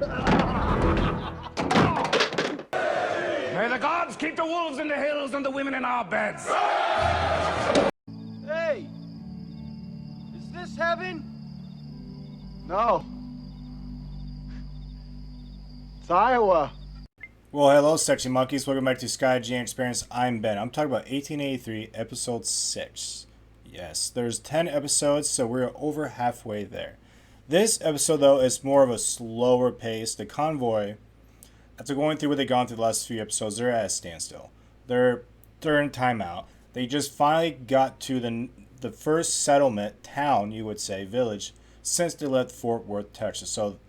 May the gods keep the wolves in the hills and the women in our beds. Hey! Is this heaven? No. It's Iowa. Well, hello, sexy monkeys. Welcome back to SkyGN Experience. I'm Ben. I'm talking about 1883, episode 6. Yes, there's 10 episodes, so we're over halfway there. This episode, though, is more of a slower pace. The convoy, after going through what they've gone through the last few episodes, they're at a standstill. They're in timeout. They just finally got to the first settlement, town, you would say, village, since they left Fort Worth, Texas. So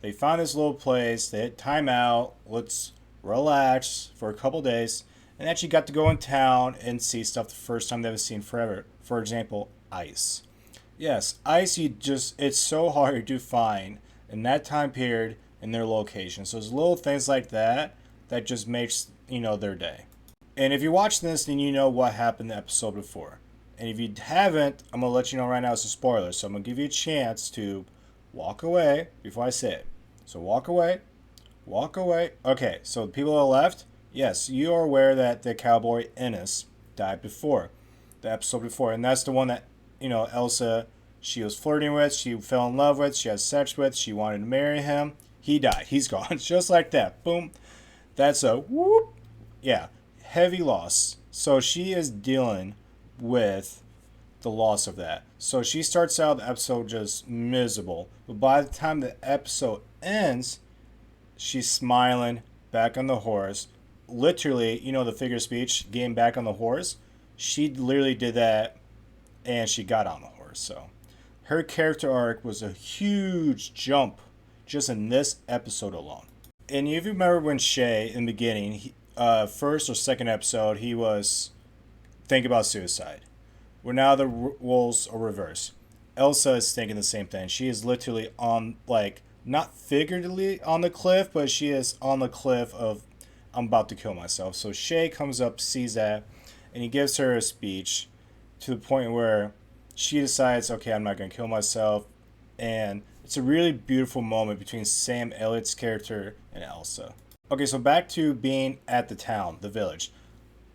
they found this little place. They hit timeout. Let's relax for a couple days, and actually got to go in town and see stuff the first time they've seen forever. For example, ice. Yes, ice, it's so hard to find in that time period in their location. So there's little things like that that just makes, their day. And if you watch this, then you know what happened the episode before. And if you haven't, I'm going to let you know right now it's a spoiler. So I'm going to give you a chance to walk away before I say it. So walk away. Walk away. Okay, so the people that left, yes, you are aware that the cowboy Ennis died before, the episode before. And that's the one that, Elsa, she was flirting with, she fell in love with, she had sex with, she wanted to marry him. He died. He's gone. Just like that. Boom. That's a whoop. Yeah, heavy loss. So she is dealing with the loss of that. So she starts out the episode just miserable. But by the time the episode ends, she's smiling, back on the horse. Literally, the figure of speech, getting back on the horse. She literally did that, and she got on the horse. So her character arc was a huge jump just in this episode alone. And if you remember when Shay, in the beginning, first or second episode, he was thinking about suicide. Where now the roles are reversed. Elsa is thinking the same thing. She is literally on, not figuratively on the cliff, but she is on the cliff of, I'm about to kill myself. So Shay comes up, sees that, and he gives her a speech to the point where she decides, okay, I'm not going to kill myself. And it's a really beautiful moment between Sam Elliott's character and Elsa. Okay, so back to being at the town, the village.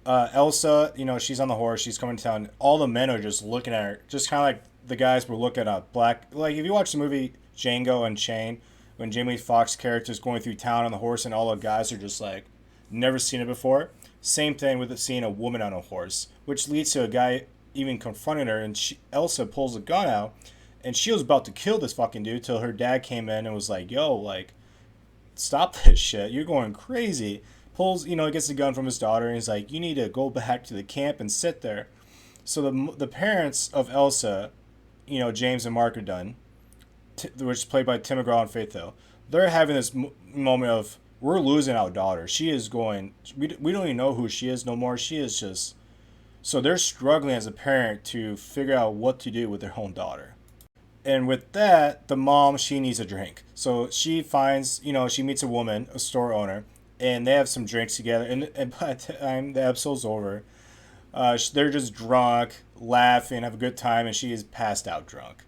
Elsa, she's on the horse, she's coming to town. All the men are just looking at her, just kind of like the guys were looking at Black. Like, if you watch the movie Django Unchained, when Jamie Foxx's character is going through town on the horse and all the guys are just like, never seen it before. Same thing with seeing a woman on a horse, which leads to a guy even confronting her, and Elsa pulls a gun out, and she was about to kill this fucking dude till her dad came in and was like, yo, stop this shit, you're going crazy. Pulls, gets the gun from his daughter, and he's like, you need to go back to the camp and sit there. So the parents of Elsa, James and Mark are done, which is played by Tim McGraw and Faith Hill. They're having this moment of, we're losing our daughter. She is going, we don't even know who she is no more. She is just, so they're struggling as a parent to figure out what to do with their own daughter. And with that, the mom, she needs a drink. So she finds, she meets a woman, a store owner, and they have some drinks together. And by the time the episode's over, they're just drunk, laughing, have a good time, and she is passed out drunk.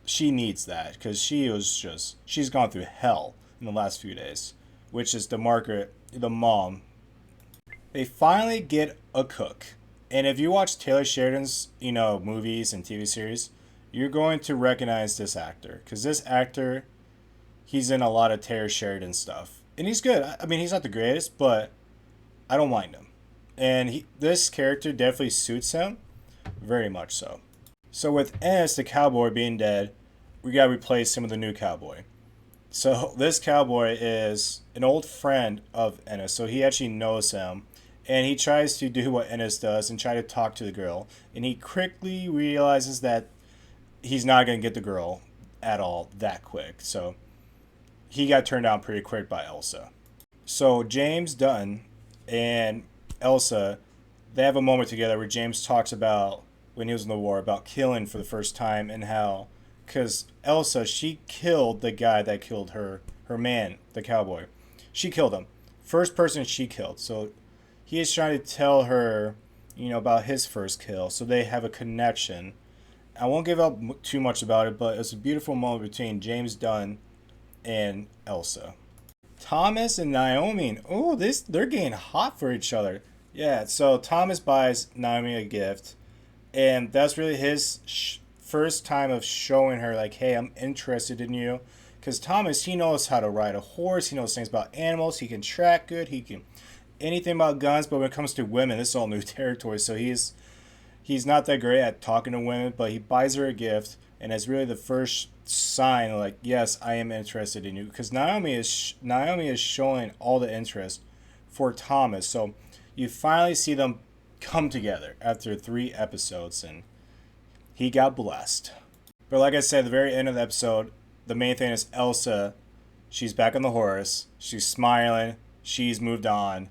She needs that because she's gone through hell in the last few days, which is the mom. They finally get a cook. And if you watch Taylor Sheridan's, movies and TV series, you're going to recognize this actor. Because this actor, he's in a lot of Taylor Sheridan stuff. And he's good. I mean, he's not the greatest, but I don't mind him. And this character definitely suits him. Very much so. So with Ennis, the cowboy, being dead, we got to replace him with a new cowboy. So this cowboy is an old friend of Ennis. So he actually knows him. And he tries to do what Ennis does and try to talk to the girl. And he quickly realizes that he's not going to get the girl at all that quick. So he got turned down pretty quick by Elsa. So James Dunn and Elsa, they have a moment together where James talks about when he was in the war, about killing for the first time, and how, because Elsa, she killed the guy that killed her man, the cowboy. She killed him. First person she killed. So he is trying to tell her, about his first kill, so they have a connection. I won't give up too much about it, but it's a beautiful moment between James Dunn and Elsa. Thomas and Naomi. Oh, they're getting hot for each other. Yeah, so Thomas buys Naomi a gift, and that's really his first time of showing her, like, hey, I'm interested in you. Because Thomas, he knows how to ride a horse, he knows things about animals, he can track good, he can anything about guns, but when it comes to women, this is all new territory, so he's not that great at talking to women, but he buys her a gift, and it's really the first sign, like, yes, I am interested in you. Because Naomi is showing all the interest for Thomas, so you finally see them come together after 3 episodes, and he got blessed. But like I said, at the very end of the episode, the main thing is Elsa. She's back on the horse. She's smiling. She's moved on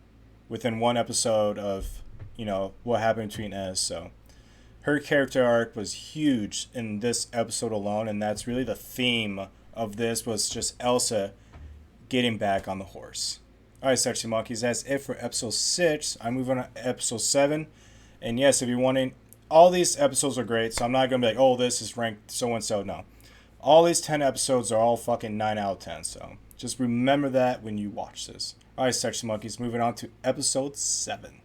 within 1 episode of, what happened between Ez. So her character arc was huge in this episode alone, and that's really the theme of this, was just Elsa getting back on the horse. Alright, Sexy Monkeys, that's it for episode 6. I'm moving on to episode 7. And yes, if you're wondering, all these episodes are great, so I'm not going to be like, oh, this is ranked so-and-so. No. All these 10 episodes are all fucking 9 out of 10, so just remember that when you watch this. Alright, Sexy Monkeys, moving on to episode 7.